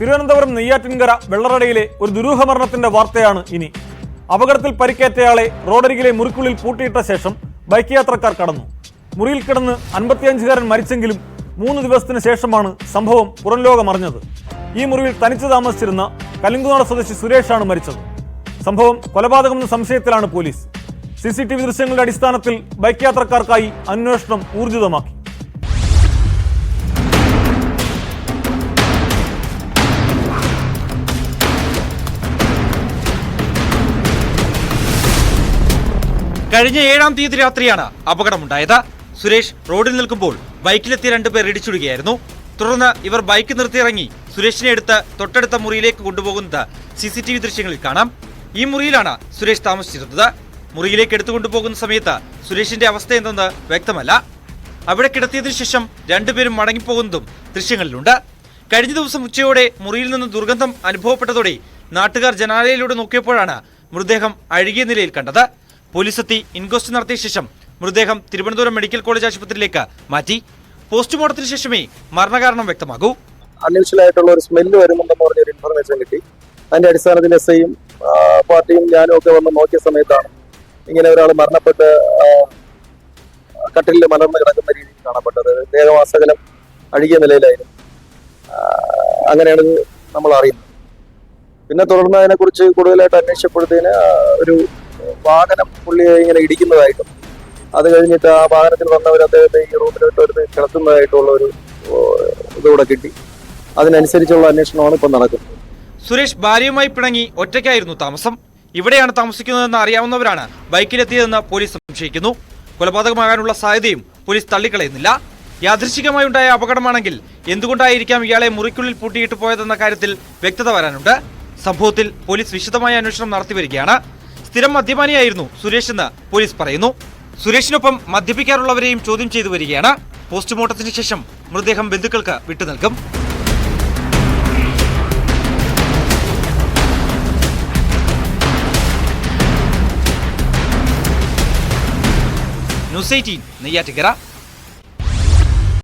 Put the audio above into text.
തിരുവനന്തപുരം നെയ്യാറ്റിൻകര വെള്ളറടയിലെ ഒരു ദുരൂഹമരണത്തിന്റെ വാർത്തയാണ് ഇനി. അപകടത്തിൽ പരിക്കേറ്റയാളെ റോഡരികിലെ മുറിക്കുള്ളിൽ പൂട്ടിയിട്ട ശേഷം ബൈക്ക് യാത്രക്കാർ കടന്നു. മുറിയിൽ കിടന്ന് 55-കാരൻ മരിച്ചെങ്കിലും 3 ദിവസത്തിന് ശേഷമാണ് സംഭവം പുറം ലോകമറിഞ്ഞത്. ഈ മുറിയിൽ തനിച്ച് താമസിച്ചിരുന്ന കലിങ്കുനാട് സ്വദേശി സുരേഷാണ് മരിച്ചത്. സംഭവം കൊലപാതകമെന്ന സംശയത്തിലാണ് പോലീസ്. CCTV ദൃശ്യങ്ങളുടെ അടിസ്ഥാനത്തിൽ ബൈക്ക് യാത്രക്കാർക്കായി അന്വേഷണം ഊർജിതമാക്കി. കഴിഞ്ഞ 7-ാം തീയതി രാത്രിയാണ് അപകടമുണ്ടായത്. സുരേഷ് റോഡിൽ നിൽക്കുമ്പോൾ ബൈക്കിലെത്തിയ 2 പേർ ഇടിച്ചുടുകയായിരുന്നു. തുടർന്ന് ഇവർ ബൈക്ക് നിർത്തിയിറങ്ങി സുരേഷിനെ എടുത്ത് തൊട്ടടുത്ത മുറിയിലേക്ക് കൊണ്ടുപോകുന്നത് CCTV ദൃശ്യങ്ങളിൽ കാണാം. ഈ മുറിയിലാണ് സുരേഷ് താമസിച്ചിരുന്നത്. മുറിയിലേക്ക് എടുത്തുകൊണ്ടുപോകുന്ന സമയത്ത് സുരേഷിന്റെ അവസ്ഥ എന്തെന്ന് വ്യക്തമല്ല. അവിടെ കിടത്തിയതിനു ശേഷം 2 പേരും മടങ്ങിപ്പോകുന്നതും ദൃശ്യങ്ങളിലുണ്ട്. കഴിഞ്ഞ ദിവസം ഉച്ചയോടെ മുറിയിൽ നിന്ന് ദുർഗന്ധം അനുഭവപ്പെട്ടതോടെ നാട്ടുകാർ ജനാലയിലൂടെ നോക്കിയപ്പോഴാണ് മൃതദേഹം അഴുകിയ നിലയിൽ കണ്ടത്. പോലീസ് എത്തി ഇൻക്വസ്റ്റ് നടത്തിയ ശേഷം മൃതദേഹം തിരുവനന്തപുരം മെഡിക്കൽ കോളേജ് ആശുപത്രിയിലേക്ക് മാറ്റി. പോസ്റ്റ്മോർട്ടത്തിന് ശേഷമേ മരണകാരണം വ്യക്തമാകൂ. അൺയൂഷ്വലായിട്ടുള്ള ഒരു സ്മെല്ല് വരുന്നുണ്ടെന്ന് പറഞ്ഞൊരു ഇൻഫർമേഷൻ കിട്ടി. അതിന്റെ അടിസ്ഥാനത്തിൽ SIയും പാർട്ടിയും ഞാനും ഒക്കെ വന്ന് നോക്കിയ സമയത്താണ് ഇങ്ങനെ ഒരാൾ മരണപ്പെട്ട് കട്ടിലിൽ മലർന്ന് കിടക്കുന്ന രീതിയിൽ കാണപ്പെട്ടത്. ദേഹവാസകലം അഴുകിയ നിലയിലായിരുന്നു. അങ്ങനെയാണ് നമ്മൾ അറിയുന്നത്. പിന്നെ തുടർന്ന് അതിനെക്കുറിച്ച് കൂടുതലായിട്ട് അന്വേഷിച്ചപ്പോഴത്തേന് ഒരു വാഹനം പുള്ളിയെ ഇങ്ങനെ ഇടിക്കുന്നതായിട്ടും അത് കഴിഞ്ഞിട്ട് ആ വാഹനത്തിൽ വന്നവർ അദ്ദേഹത്തെ ഈ റൂമിലോട്ട് കിടത്തുന്നതായിട്ടുള്ള ഒരു ഇതുകൂടെ കിട്ടി. അതിനനുസരിച്ചുള്ള അന്വേഷണമാണ് ഇപ്പം നടക്കുന്നത്. സുരേഷ് ഭാര്യയുമായി പിണങ്ങി ഒറ്റയ്ക്കായിരുന്നു താമസം. ഇവിടെയാണ് താമസിക്കുന്നതെന്ന് അറിയാവുന്നവരാണ് ബൈക്കിലെത്തിയതെന്ന് പോലീസ് സംശയിക്കുന്നു. കൊലപാതകമാകാനുള്ള സാധ്യതയും പോലീസ് തള്ളിക്കളയുന്നില്ല. യാദൃശ്ചികമായി ഉണ്ടായ അപകടമാണെങ്കിൽ എന്തുകൊണ്ടായിരിക്കാം ഇയാളെ മുറിക്കുള്ളിൽ പൂട്ടിയിട്ട് പോയതെന്ന കാര്യത്തിൽ വ്യക്തത വരാനുണ്ട്. സംഭവത്തിൽ പോലീസ് വിശദമായ അന്വേഷണം നടത്തിവരികയാണ്. സ്ഥിരം മദ്യപാനിയായിരുന്നു സുരേഷ് എന്ന് പോലീസ് പറയുന്നു. സുരേഷിനൊപ്പം മദ്യപിക്കാറുള്ളവരെയും ചോദ്യം ചെയ്തു വരികയാണ്. പോസ്റ്റ്മോർട്ടത്തിന് ശേഷം മൃതദേഹം ബന്ധുക്കൾക്ക് വിട്ടുനൽകും. ന്യൂസ് 18 നെയ്യാറ്റിൻകര.